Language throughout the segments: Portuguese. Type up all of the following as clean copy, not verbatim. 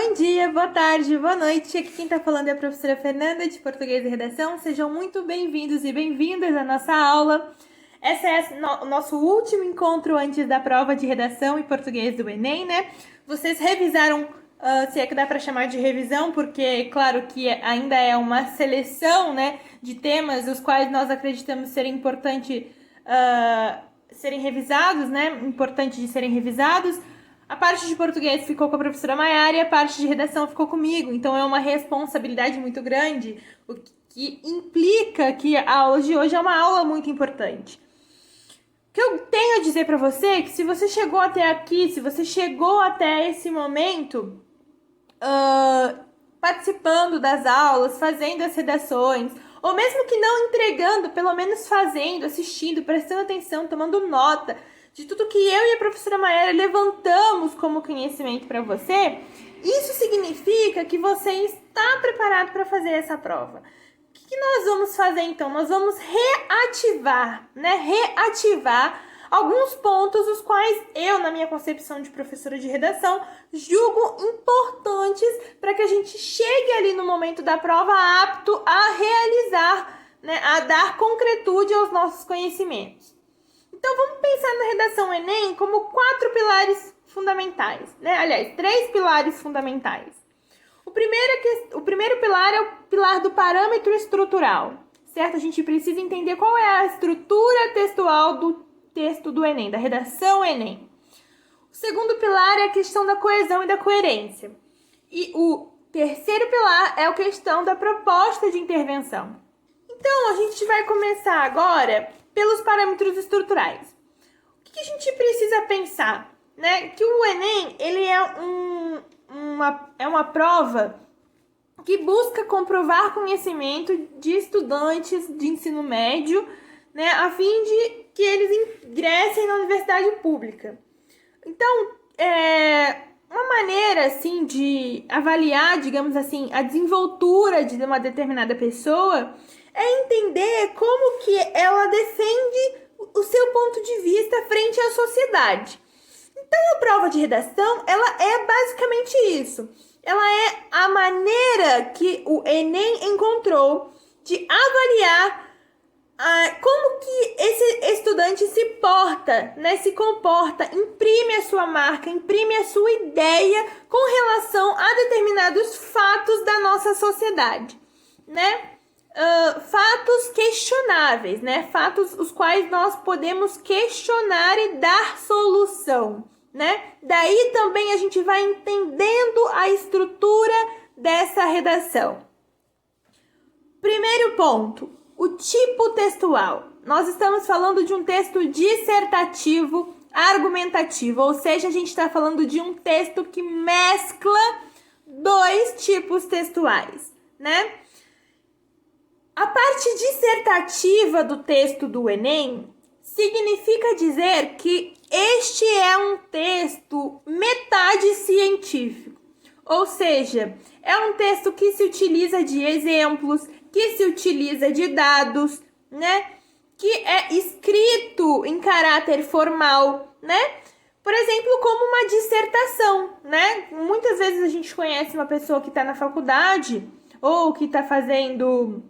Bom dia, boa tarde, boa noite. Aqui quem tá falando é a professora Fernanda, de Português e Redação. Sejam muito bem-vindos e bem-vindas à nossa aula. Esse é o nosso último encontro antes da prova de redação e português do Enem, né? Vocês revisaram, se é que dá para chamar de revisão, porque, claro, que ainda é uma seleção, né, de temas os quais nós acreditamos serem importante serem revisados, né? Importante de serem revisados. A parte de português ficou com a professora Maiara e a parte de redação ficou comigo. Então é uma responsabilidade muito grande, o que implica que a aula de hoje é uma aula muito importante. O que eu tenho a dizer para você é que se você chegou até aqui, se você chegou até esse momento, participando das aulas, fazendo as redações, ou mesmo que não entregando, pelo menos fazendo, assistindo, prestando atenção, tomando nota de tudo que eu e a professora Maiara levantamos como conhecimento para você, isso significa que você está preparado para fazer essa prova. O que nós vamos fazer então? Nós vamos reativar, né? Reativar alguns pontos os quais eu, na minha concepção de professora de redação, julgo importantes para que a gente chegue ali no momento da prova apto a realizar, né? A dar concretude aos nossos conhecimentos. Então, vamos pensar na redação Enem como 4 pilares fundamentais, né? Aliás, 3 pilares fundamentais. O primeiro pilar é o pilar do parâmetro estrutural, certo? A gente precisa entender qual é a estrutura textual do texto do Enem, da redação Enem. O segundo pilar é a questão da coesão e da coerência. E o terceiro pilar é a questão da proposta de intervenção. Então, a gente vai começar agora pelos parâmetros estruturais. O que a gente precisa pensar? Né? Que o Enem ele é uma prova que busca comprovar conhecimento de estudantes de ensino médio, né, a fim de que eles ingressem na universidade pública. Então, uma maneira assim de avaliar, digamos assim, a desenvoltura de uma determinada pessoa é entender como que ela defende o seu ponto de vista frente à sociedade. Então, a prova de redação, ela é basicamente isso. Ela é a maneira que o Enem encontrou de avaliar como que esse estudante se porta, né, se comporta, imprime a sua marca, imprime a sua ideia com relação a determinados fatos da nossa sociedade, né? Fatos questionáveis, né? Fatos os quais nós podemos questionar e dar solução, né? Daí também a gente vai entendendo a estrutura dessa redação. Primeiro ponto, o tipo textual. Nós estamos falando de um texto dissertativo, argumentativo, ou seja, a gente está falando de um texto que mescla 2 tipos textuais, né? A parte dissertativa do texto do Enem significa dizer que este é um texto metade científico, ou seja, é um texto que se utiliza de exemplos, que se utiliza de dados, né? Que é escrito em caráter formal, né? Por exemplo, como uma dissertação, né? Muitas vezes a gente conhece uma pessoa que está na faculdade ou que está fazendo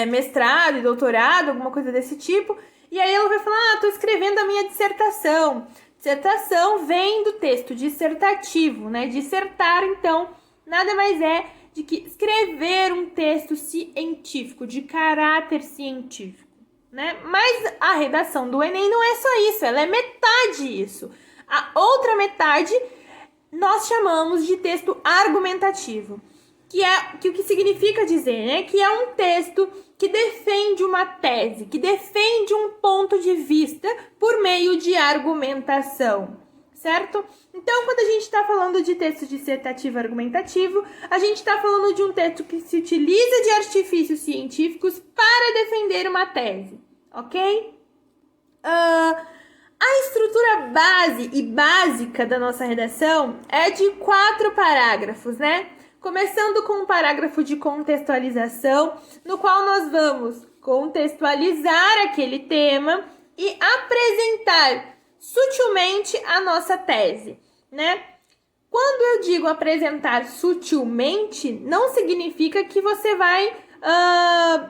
mestrado e doutorado, alguma coisa desse tipo, e aí ela vai falar, tô escrevendo a minha dissertação. Dissertação vem do texto dissertativo, né? Dissertar, então, nada mais é de que escrever um texto científico, de caráter científico, né? Mas a redação do Enem não é só isso, ela é metade isso. A outra metade nós chamamos de texto argumentativo, que o que significa dizer, né? Que é um texto que defende uma tese, que defende um ponto de vista por meio de argumentação, certo? Então, quando a gente está falando de texto dissertativo argumentativo, a gente está falando de um texto que se utiliza de artifícios científicos para defender uma tese, ok? A estrutura base e básica da nossa redação é de 4 parágrafos, né? Começando com um parágrafo de contextualização, no qual nós vamos contextualizar aquele tema e apresentar sutilmente a nossa tese, né? Quando eu digo apresentar sutilmente, não significa que você vai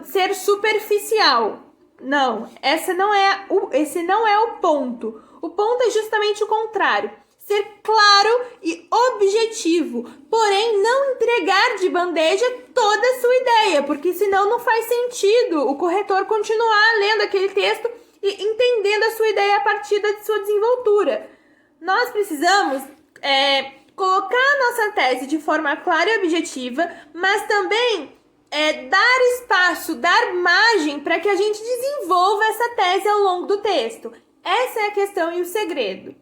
ser superficial. Não, esse não é o ponto. O ponto é justamente o contrário. Ser claro e objetivo, porém não entregar de bandeja toda a sua ideia, porque senão não faz sentido o corretor continuar lendo aquele texto e entendendo a sua ideia a partir da sua desenvoltura. Nós precisamos colocar a nossa tese de forma clara e objetiva, mas também dar espaço, dar margem para que a gente desenvolva essa tese ao longo do texto. Essa é a questão e o segredo.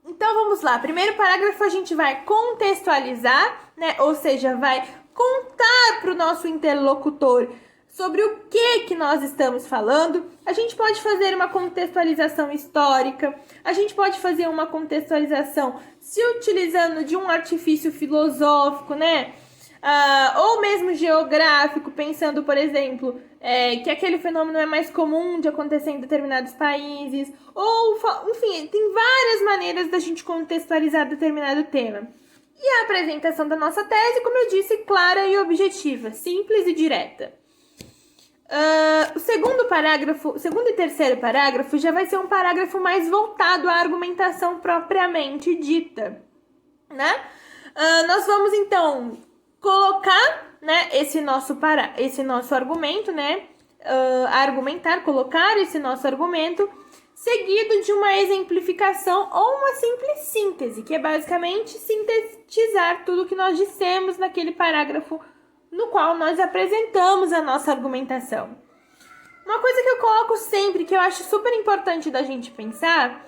Então vamos lá, primeiro parágrafo a gente vai contextualizar, né? Ou seja, vai contar para o nosso interlocutor sobre o que nós estamos falando. A gente pode fazer uma contextualização histórica, a gente pode fazer uma contextualização se utilizando de um artifício filosófico, né? Ou mesmo geográfico, pensando, por exemplo, que aquele fenômeno é mais comum de acontecer em determinados países, ou, enfim, tem várias maneiras da gente contextualizar determinado tema. E a apresentação da nossa tese, como eu disse, clara e objetiva, simples e direta. O segundo e terceiro parágrafo já vai ser um parágrafo mais voltado à argumentação propriamente dita, né? Nós vamos, então, colocar, né, esse nosso argumento, né, colocar esse nosso argumento, seguido de uma exemplificação ou uma simples síntese, que é basicamente sintetizar tudo que nós dissemos naquele parágrafo no qual nós apresentamos a nossa argumentação. Uma coisa que eu coloco sempre, que eu acho super importante da gente pensar,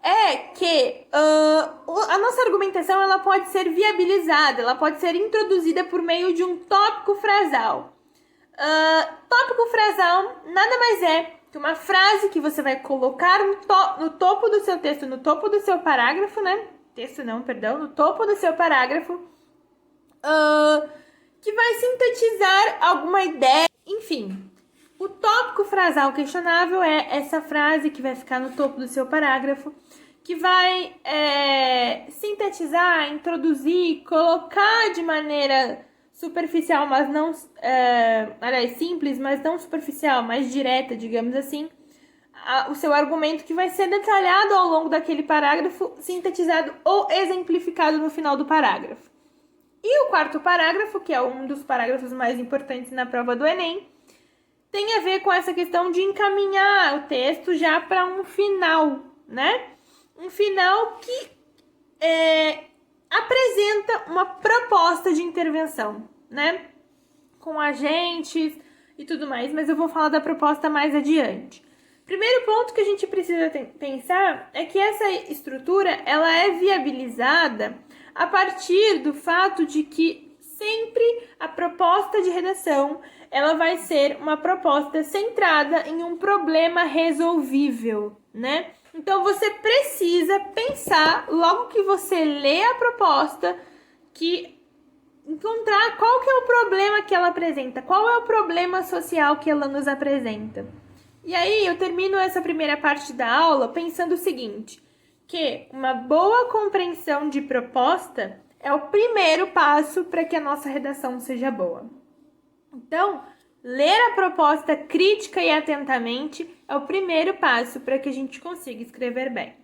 é que a nossa argumentação ela pode ser viabilizada, ela pode ser introduzida por meio de um tópico frasal. Tópico frasal nada mais é que uma frase que você vai colocar no topo do seu texto, no topo do seu parágrafo, né? No topo do seu parágrafo, que vai sintetizar alguma ideia, enfim. O tópico frasal questionável é essa frase que vai ficar no topo do seu parágrafo, que vai sintetizar, introduzir, colocar de maneira superficial, mas não, simples, mas não superficial, mais direta, digamos assim, o seu argumento que vai ser detalhado ao longo daquele parágrafo, sintetizado ou exemplificado no final do parágrafo. E o quarto parágrafo, que é um dos parágrafos mais importantes na prova do Enem, tem a ver com essa questão de encaminhar o texto já para um final, né? Um final que apresenta uma proposta de intervenção, né? Com agentes e tudo mais, mas eu vou falar da proposta mais adiante. Primeiro ponto que a gente precisa pensar é que essa estrutura ela é viabilizada a partir do fato de que sempre a proposta de redação ela vai ser uma proposta centrada em um problema resolvível, né? Então você precisa pensar, logo que você lê a proposta, que encontrar qual que é o problema que ela apresenta, qual é o problema social que ela nos apresenta. E aí eu termino essa primeira parte da aula pensando o seguinte, que uma boa compreensão de proposta é o primeiro passo para que a nossa redação seja boa. Então, ler a proposta crítica e atentamente é o primeiro passo para que a gente consiga escrever bem.